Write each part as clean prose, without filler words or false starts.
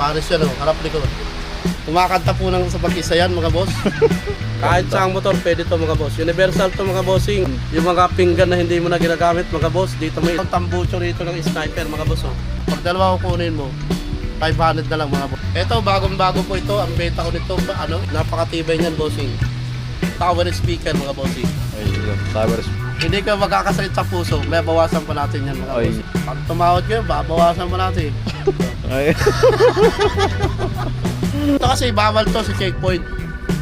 Pares yan, oh, harap likod. Kumakanta po ng sa pag-isa yan, mga boss. Kahit saang motor, pwede to mga boss. Universal to mga bossing. Yung mga pinggan na hindi mo na ginagamit mga boss, dito may tambucho rito ng sniper mga boss. Oh. Pag dalawa kukunin mo, 500 na lang mga boss. Ito, bagong-bago po ito. Ang benta ko nito, napakatibay niyan bossing. Tower speaker mga bossing. Ay, tower speaker. Hindi ka magkakasakit sa puso, may bawasan pa natin yan mga boss. Pag tumawad kayo, babawasan pa natin. Ay. Ito kasi bawal to sa checkpoint.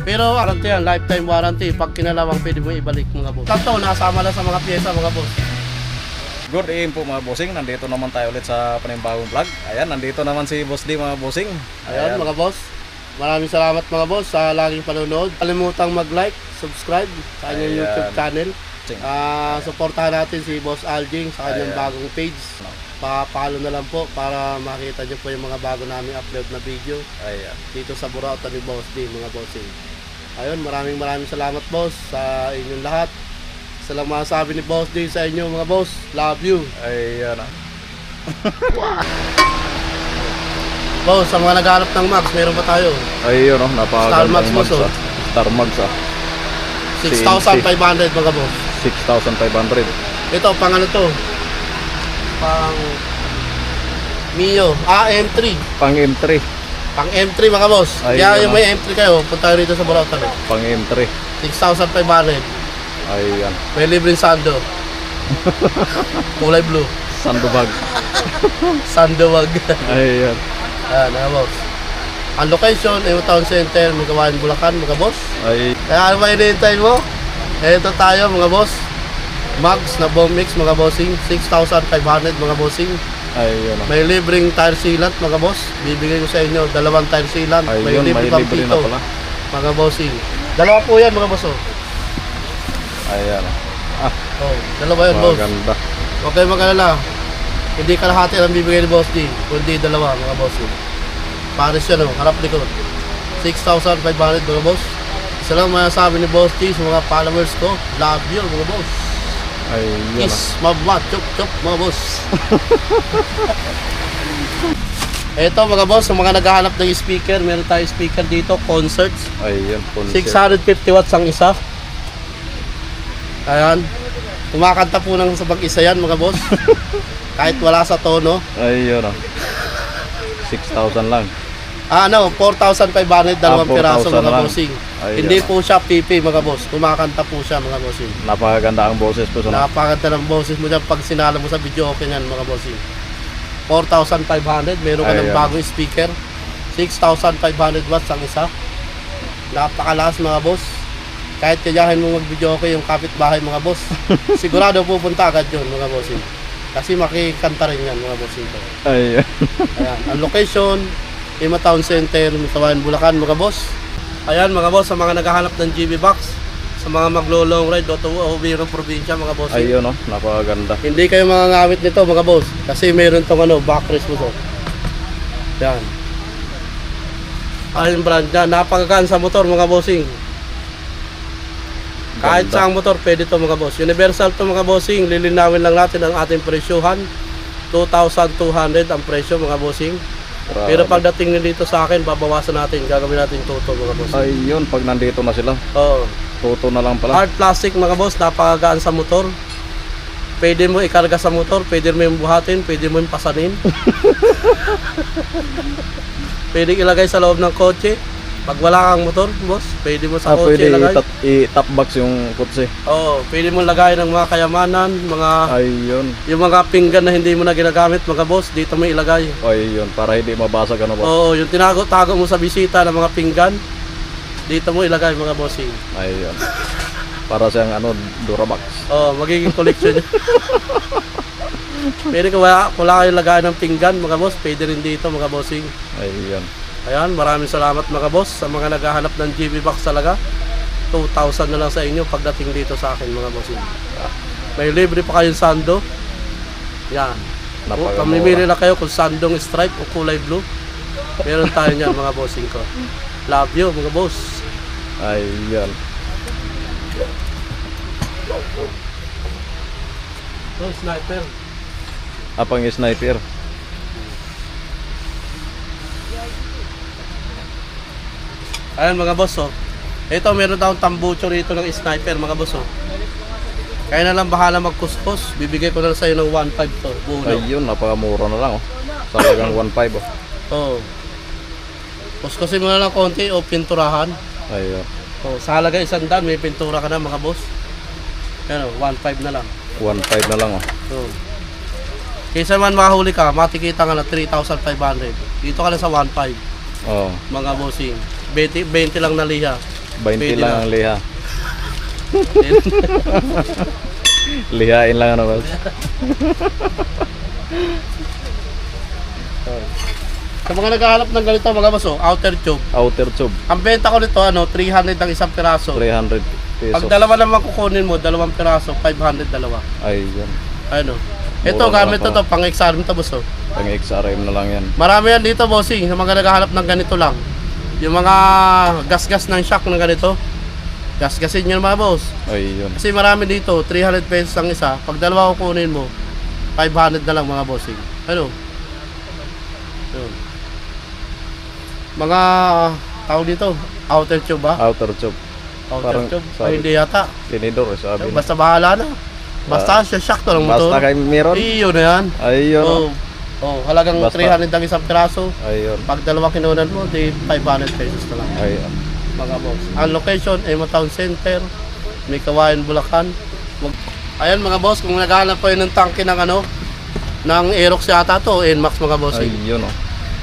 Pero warranty yan, lifetime warranty. Pag kinalawang pwede mo ibalik mga boss. Ito, nasama lang sa mga pyesa mga boss. Good evening po mga bossing. Nandito naman tayo ulit sa panibagong vlog. Ayan, nandito naman si Boss D mga bossing. Ayan mga boss. Maraming salamat mga boss sa laging panonood. Kalimutang mag-like, subscribe sa kanyang YouTube channel. Suportahan natin si Boss Aljing sa kanyang bagong page. Pa-follow na lang po para makita nyo po yung mga bago namin upload na video. Ayan. Dito sa Burauta ni Boss D mga bossing. Ayun, maraming salamat boss sa inyong lahat. Sa lang masasabi ni Boss D sa inyo mga boss. Love you. Ayan. Boss, sa mga naghanap ng Max, meron pa tayo. Ayun, napakagandang Star Max mo, Max, ah. Star Max 6,500 mga boss. 6,500. Ito, pang ano to? Pang Mio. M3. Pang M3. Pang M3 mga boss. Ay, Kaya yung may M3 kayo, punta kayo rito sa Burauta. Pang M3. 6,500. Ayan. May libreng sando. Kulay blue. Sandbag. Sandowag. Ayan. Ayan mga boss. Ang location, Ewo Town Center, Magawain, Bulacan mga boss. Ay. Kaya ano ba hinihintay mo? Ito tayo mga boss. Mags na bomb mix mga bossing. 6,500 mga bossing. Ayun. May libreng tire sealant mga boss. Bibigay ko sa inyo dalawang tire sealant. Ayun, may pang libre na pito, pala. mga bossing. Dalawa po yan mga boss. Oh, Ayan. dalawa yan boss. Maganda. Huwag kayo mag-alala. Hindi kalahati ang bibigay ni Boss D. Kundi dalawa mga bossing. Pares yan, oh, harap likod. 6,500 mga boss. Isa lang masasabi ni Boss D sa mga followers ko. Love you mga boss. Ayun. Kiss, mama, chop, chop mga boss. Ito mga boss, sa mga naghahanap ng speaker, meron tayo speaker dito, concerts. Ayun. 650 watts ang isa. Ayan. Kumakanta po ng sa pag-isa yan mga boss. Kahit wala sa tono. Ayun. 6,000 lang. 4,500 dalawang 4,000 piraso mga lang. bossing. Ayun. Hindi po siya PP mga boss. Kumakanta po siya mga bossing. Napakaganda ang boses po sa Napakaganda ng boses mo dyan pag sinala mo sa video okay yan mga bossing. 4,500. Meron ka ng Ayun. bagong speaker. 6,500 watts ang isa. Napakalakas mga boss. Kahit kayahin mo mag-video okay yung kapitbahay mga boss. Sigurado pupunta agad yun mga bossing. Kasi makikanta rin yan mga bossing ko. Ayun. Ayan. Ang location, Ewo Town Center, Magawain, Bulacan mga boss. Ayan mga boss, sa mga naghahanap ng GB box, sa mga maglo-long ride o birong probinsya mga boss. Ayun, napakaganda. Hindi kayo mangangamit nito mga boss kasi mayroon tong backrest mo to. Yan. Ayun brand yan, napakagaan sa motor mga bossing. Kahit Ganda. saang motor pwede to mga boss. Universal to mga bossing, lilinawin lang natin ang ating presyuhan. 2,200 ang presyo mga bossing. Grabe. Pero pagdating nito sa akin, babawasan natin, gagawin natin toto mga boss. Ayun, pag nandito na sila, Oo. toto na lang pala. Hard plastic mga boss, napakagaan sa motor. Pwede mo ikarga sa motor, pwede mo yung buhatin, pwede mo yung pasanin. Pwede ilagay sa loob ng kotse. Pag wala kang motor, boss, pwede mo sa kotse Pwede ilagay. i-top box yung kutsi. Oo, pwede mo lagay ng mga kayamanan, Ayun. yung mga pinggan na hindi mo na ginagamit mga boss, dito mo ilagay. Ayun, para hindi mabasag ano ba. Oo, yung tinago-tago mo sa bisita ng mga pinggan, dito mo ilagay mga bossing. Ayun. Para siyang Durabox. Oo, magiging collection. Pwede wala kayong lagay ng pinggan mga boss, pwede rin dito mga bossing. Ayun. Ayan, maraming salamat mga boss sa mga naghahanap ng GB box talaga. 2,000 na lang sa inyo pagdating dito sa akin mga bossing. May libre pa kayong sando. Yan. Napakamura. Pamimili na kayo kung sandong stripe o kulay blue. Meron tayo niyan mga bossing ko. Love you mga boss. Ayun. Oh, sniper. Apang sniper. Ayan mga boss, oh. Ito, meron daw tambucho rito ng sniper mga boss, oh. Kaya na lang bahala magkuskos. Bibigay ko na lang sa'yo ng 1.5 to. Buo na. Ayun, napakamura na lang oh. Talagang 1.5 oh. Oo. Kuskusin mo na lang konti o pinturahan. Ayun. Oh, sa halaga 100, may pintura ka na mga boss. Ayan, oh, 1.5 na lang. 1.5 na lang oh. Oo. Kaysa man makahuli ka, matikita ka na 3,500. Dito ka na sa 1.5 Oh, mga bossing. 20 lang na liha. 20 Pwede lang na. ang liha. Lihain lang ano boss. Sa mga naghahanap ng ganito mga boss, oh, outer tube. Outer tube, Ang benta ko nito, 300 ang isang piraso. 300 Pag pesos. dalawa naman kukunin mo, dalawang piraso, 500 dalawa. Ayun. Ano? Ito, Mura gamit na to, pang XRM to boss, oh. Pang XRM na lang yan. Marami yan dito, bossing, sa mga naghahanap ng ganito lang. Yung mga gas-gas ng shock na ganito, gas-gasin nyo mga boss. Ayun. Kasi marami dito, 300 pesos ang isa. Pag dalawa kukunin mo, 500 na lang mga bossing. Ano? Yun. Mga tawag dito, outer tube ba? Outer tube. Outer parang tube? sabi- Ay, hindi yata. Tinidor sabi. Basta bahala na. Basta siya shock to lang motor. Basta kay meron. Iyo na yan. Ayun. Oh, oh, halagang Basta. 300 ang isang piraso. Ayun. Pag dalawa kinunan mo, di 500 pesos na lang. Ayun. Mga boss. Ang location, Emo Town Center, may Kawayan, Bulacan. Ayan mga boss, kung naghahanap po yun ng tangke ng ng Aerox yata to, NMAX mga boss. Ayun oh.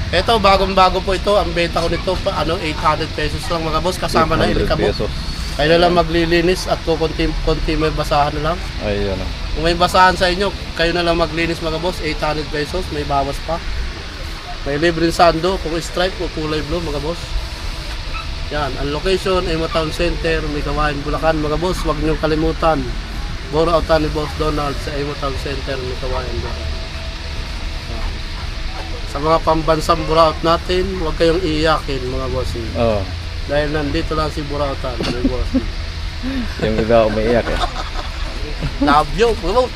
Ito, bagong-bago po ito. Ang benta ko nito, 800 pesos lang mga boss, kasama na 800 ilikabok. pesos. Kaya na lang maglilinis at konti may basahan na lang. Ayun oh. Kung may basahan sa inyo, kayo na lang maglinis mga boss, 800 pesos, may bawas pa. May libreng sando, kung stripe o kulay blue mga boss. Yan, ang location, Emo Town Center, may Kawayan, Bulacan mga boss, huwag niyong kalimutan. Boro Autan ni Boss Donald sa Emo Town Center, may Kawayan, Bulacan. Yan. Sa mga pambansang buraot natin, huwag kayong iiyakin mga boss. Oh. Dahil nandito lang si Burautan, may boss. Yung iba umiiyak eh. Love you, bro.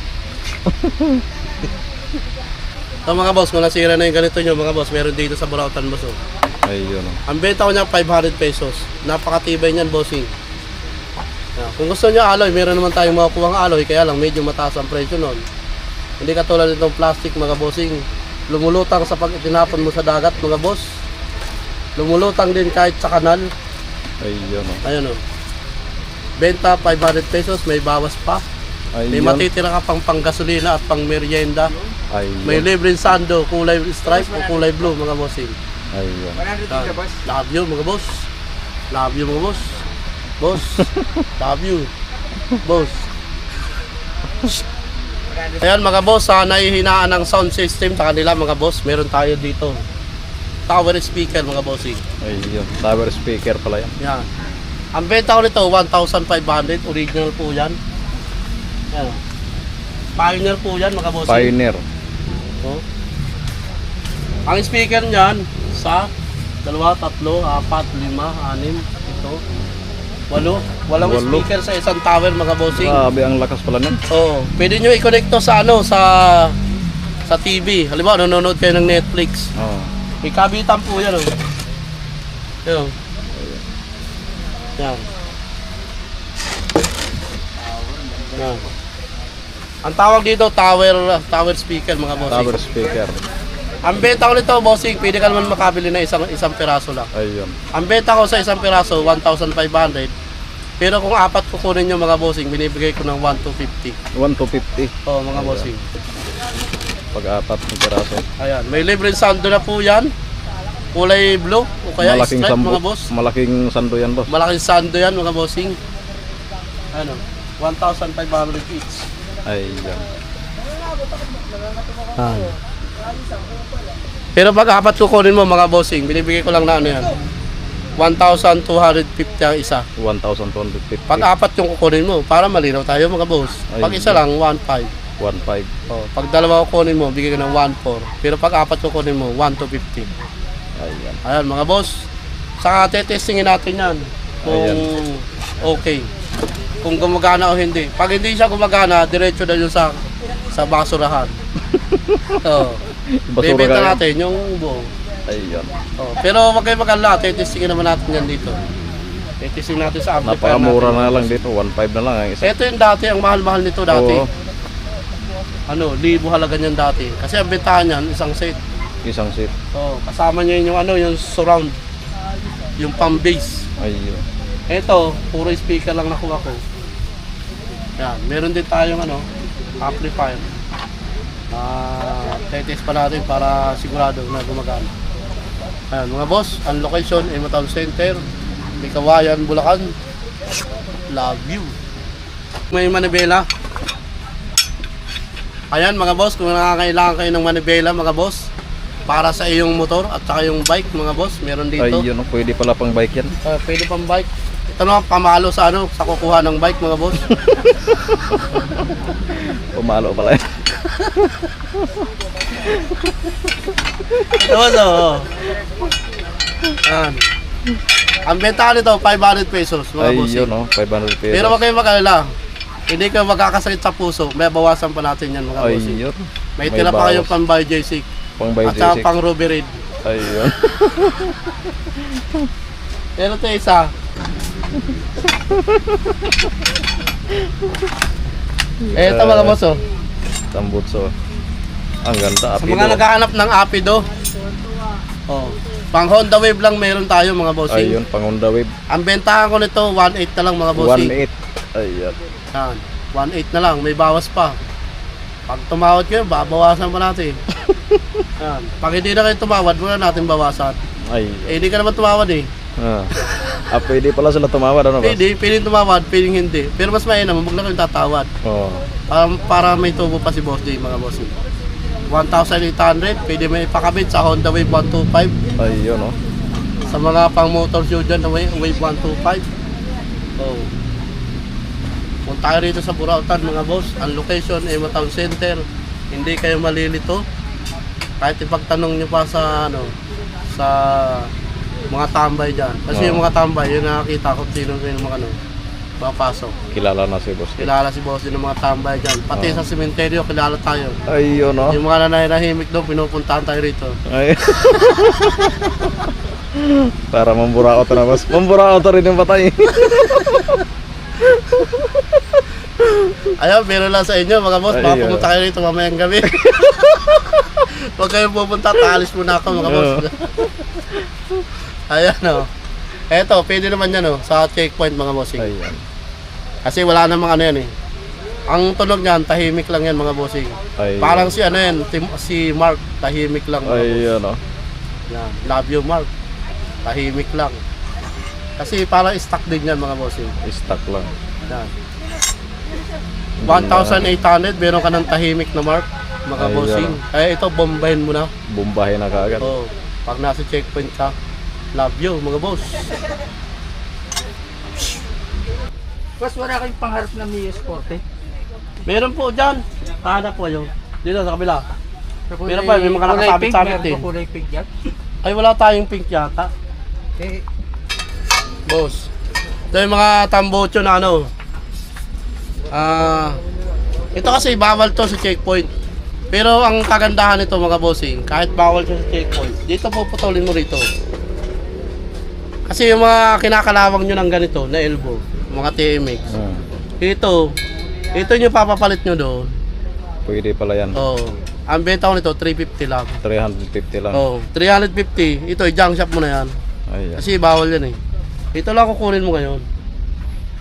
So mga boss, kung nasira na yung ganito nyo mga boss, meron dito sa Burautan boss. Oh. Ayun oh. Ang benta ko niya 500 pesos. Napakatibay niyan bossing. Kung gusto niyo alloy, meron naman tayong makukuha ng alloy, kaya lang medyo mataas ang presyo nun. Hindi katulad nitong plastic mga bossing. Lumulutang sa pag itinapon mo sa dagat mga boss. Lumulutang din kahit sa kanal. Ayun oh. Ayun o. Benta 500 pesos, may bawas pa. May Ayun. matitira ka pang panggasolina at pang merienda. Ayun. May libreng sando, kulay stripe o kulay blue mga bossing. Ayun. Love you mga boss. Love you mga boss. Boss. Love you. Boss. Ayan mga boss, sa nahihinaan ng sound system sa kanila mga boss, meron tayo dito. Tower speaker mga bossing. Ayun. Tower speaker pala yan. Yan. Ang benta ko nito 1,500, original po yan. Yan. Pioneer po yan mga bossing. Pioneer. Oh. Ang speaker niyan sa 2, 3, 4, 5, 6, 7, 8. Walang 8. speaker sa isang tower mga bossing. Grabe ang lakas pala nun. Oo. Pwede nyo i-connect to sa sa TV. Halimbawa, nanonood kayo ng Netflix. Oh. May kabitan po yan. Oh. Yan. Yan. Yan. Ang tawag dito, tower speaker mga bossing. Tower speaker. Ang benta ko nito, bossing, pwede ka naman makabili na isang piraso lang. Ayun. Ang benta ko sa isang piraso, 1,500. Pero kung apat kukunin nyo mga bossing, binibigay ko ng 1,250. 1,250 Oo, mga Ayun. bossing. pag-apat ng piraso. Ayan, may libreng sando na po yan. Kulay blue o kaya Malaking stripe sambo, mga boss. malaking sando yan boss. Malaking sando yan mga bossing. Ano, 1,500 each. Ayun. Pero pag apat kukunin mo mga bossing, binibigay ko lang na ano yan. 1,250 ang isa. 1,250. Pag apat yung kukunin mo, para malinaw tayo mga boss. Pag isa lang, 1,500. 1,500. Oh, pag dalawa kukunin mo, bigay ka ng 1,400. Pero pag apat kukunin mo, 1,250. Ayun. Ayan mga boss. Saka testingin natin yan. Kung Ayan. okay. Kung gumagana o hindi. Pag hindi siya gumagana, diretso na yun sa basurahan. Oh. Basura Bibenta ka. natin yung buo. Ayun. Oh, pero wag kayo mag-alala, titistingin naman natin yan dito. Titistingin natin sa amplifier Napakamura natin. na lang dito, 1.5 na lang ang isa. Ito yung dati, ang mahal-mahal nito dati. Oo, Ano, libo halaga niyan dati. Kasi ang bentahan niyan, isang set. isang seat. Oh, kasama niya yung ano, yung surround. Yung pang bass. Ayun. Ito, puro speaker lang nakuha ko. Yan, meron din tayong ano, amplifier. Tetest pa natin para sigurado na gumagana. Ayan, mga boss, ang location ay Town Center, Kawayan, Bulacan. Love you. May manibela. Ayan mga boss, kung nakakailangan kayo ng manibela mga boss, para sa iyong motor at saka yung bike mga boss, meron dito. Ayun, pwede pala pang bike yan. Pwede pang bike. Ito naman, pamalo sa ano, sa kukuha ng bike mga boss. Pumalo pala yan. Ito boss, oh. Ayan. Ang bentahan nito, 500 pesos mga boss. Ayun, 500 pesos. Pero wag kayong mag-alala. Hindi kayo magkakasakit sa puso. May bawasan pa natin yan mga boss. Ayun. May tila pa kayong pang buy J6. Pang buy At saka J6. pang Ruby Red. Ayun. Pero ito isa. Ito mga boss, oh. Tambutso. Ang ganda. Sa mga naghahanap ng Apido. Oh. Pang Honda Wave lang meron tayo mga bossing. Ayun, pang Honda Wave. Ang bentahan ko nito 1.8 na lang mga bossing. 1.8. Ayun. Yan. 1.8 na lang, may bawas pa. Pag tumawad kayo, babawasan pa natin. Yan. Pag hindi na kayo tumawad, wala natin bawasan. Ayun. Hindi ka naman tumawad eh. Pwede pala sila tumawad, ano ba? Piling tumawad, piling hindi. Pero mas mainam, huwag na kayong tatawad. Oo. Para may tubo pa si Boss J mga bossing. 1,800, pwede may pakabit sa Honda Wave 125. Ayun, Sa mga pang motor show dyan na Wave 125. So, punta kayo rito sa Burautan mga boss. Ang location ay Town Center. Hindi kayo malilito. Kahit ipagtanong nyo pa sa ano, sa mga tambay dyan. Kasi yung mga tambay, yun nakakita ko sino yung mga ano, mapasok. Kilala na si Boss. Kilala si boss din ng mga tambay dyan. Pati sa sementeryo, kilala tayo. Ayun, Yung mga nanahimik doon, pinupuntahan tayo rito. Ay. Para mamburaot na, boss. Mamburaot rin yung patay. Ayun, meron lang sa inyo mga boss. Baka Ayun. pumunta kayo rito mamayang gabi. Huwag kayong pupunta, taalis muna ako mga boss. Ayan o. Eto, pwede naman yan o, sa checkpoint mga bossing. Ayun. Kasi wala namang ano yan eh. Ang tunog niyan, tahimik lang yan mga bossing. Ayun. Parang si ano yan, si Mark, tahimik lang mga boss. Ayun, Yan, love you Mark. Tahimik lang. Kasi parang stock din yan mga bossing. Stock lang. Yan. 1,800, meron ka ng tahimik na Mark, mga Ay, bossing. Eh ito, bombahin mo na. Bumbahin na kagad. Oh, pag nasa checkpoint ka, love you mga boss. Boss, wala kayong pangharap na Mio Sporte? Meron po dyan. Hanap po yun. Dito sa kabila. Meron pa, may mga kulay nakasabit pink, sa amin meron din. pa kulay pink yan. Ay, wala tayong pink yata. Eh, Boss. Ito yung mga tambocho na ano. Ito kasi bawal to sa checkpoint. Pero ang kagandahan nito mga bossing, kahit bawal siya sa checkpoint, dito po putulin mo rito. Kasi yung mga kinakalawang nyo ng ganito, na elbow, mga TMX. Ito yung papapalit nyo doon. Pwede pala yan. Oh, ang benta ko nito 350 lang. 350 lang. Oh, 350. Ito, i-junk shop mo na yan. Ayan. Kasi bawal yan eh. Ito lang kukunin mo ngayon.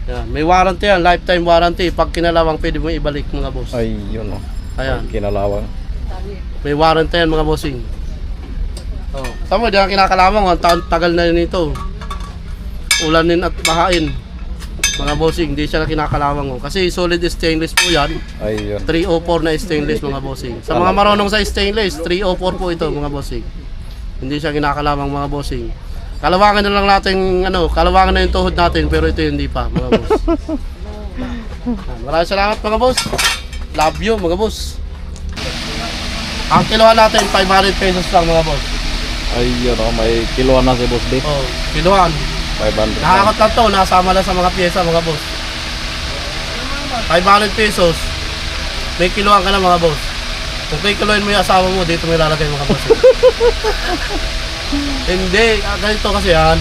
Yan. May warranty yan, lifetime warranty. Pag kinalawang, pwede mo ibalik mga boss. Ayun, Ayan. Kinalawang. May warranty yan mga bossing. Oh. Tama, di ang kinakalawang. Ang tagal na yun ito. Ulanin at bahain. Mga bossing, di siya na kinakalawang. Kasi solid stainless po yan. Ayun. 304 na stainless mga bossing. Sa mga marunong sa stainless, 304 po ito mga bossing. Hindi siya kinakalawang mga bossing. Kalawangan na lang natin, kalawangan na yung tuhod natin, pero ito hindi pa mga boss. Maraming salamat mga boss. Love you mga boss. Ang kilohan natin 500 pesos lang mga boss. Ayun, may kiluan na si Boss D. Oh, kilohan. 500. Nakakot lang to, nasama lang sa mga pyesa mga boss. 500 pesos. May kilohan ka na mga boss. Kung kikilohin mo yung asawa mo, dito may lalagay mga boss. Hindi, ganito kasi yan.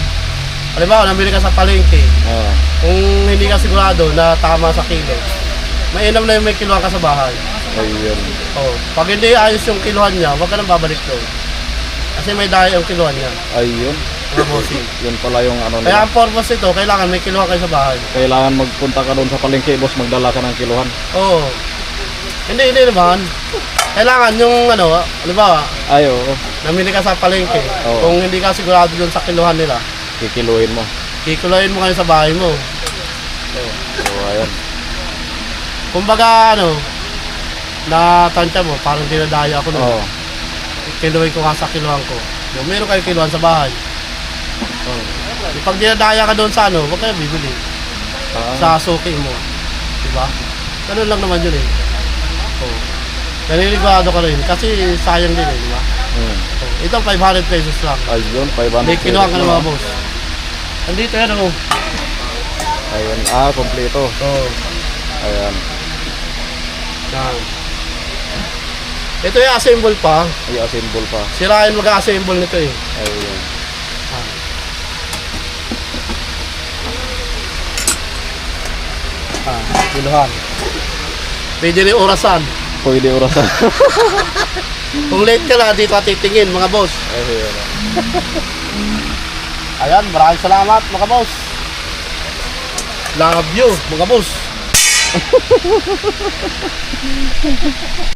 Halimbawa, namili ka sa palengke. Oo. Kung hindi ka sigurado na tama sa kilo, mainam na yung may kiluhan ka sa bahay. Ayun. Oh, pag hindi ayos yung kiluhan niya, huwag ka nang babalik doon. Kasi may dahil yung kiluhan niya. Ayun. Mga bossing. Yun pala yung ano Kaya nila. ang purpose ito, kailangan may kiluhan kayo sa bahay. Kailangan magpunta ka doon sa palengke, boss, magdala ka ng kiluhan. Oo. Hindi naman. Kailangan yung ano, halimbawa, Ay, oo. namili ka sa palengke. Oo. Kung hindi ka sigurado doon sa kiluhan nila, Kikiluhin mo. kikuluhin mo kayo sa bahay mo. So, ayun. Kumbaga ano, natansya mo, parang dinadaya ako noon. Oo. Kiluhin ko nga sa kiluhan ko. So, meron kayo kiluhan sa bahay. Oh. Pag dinadaya ka doon sa ano, huwag kayo bibili. Ah, Sa suki mo. Diba? Ganun lang naman yun eh. Oh. Naniniwado ka rin kasi sayang din eh, diba? Oh. Ito 500 pesos lang. Ayun, 500. May kinuha ka ng mga boss. Andito yan oh. Ayun. Kompleto. Oh. Ayan. Yan. Ito yung assemble pa. I-assemble pa. Sirain mag-assemble nito eh. Ayun. Kiluhan. Pwede rin orasan. Pwede orasan. Kung late ka na, dito ka titingin mga boss. Ayun. Ayan, maraming salamat mga boss. Love you mga boss.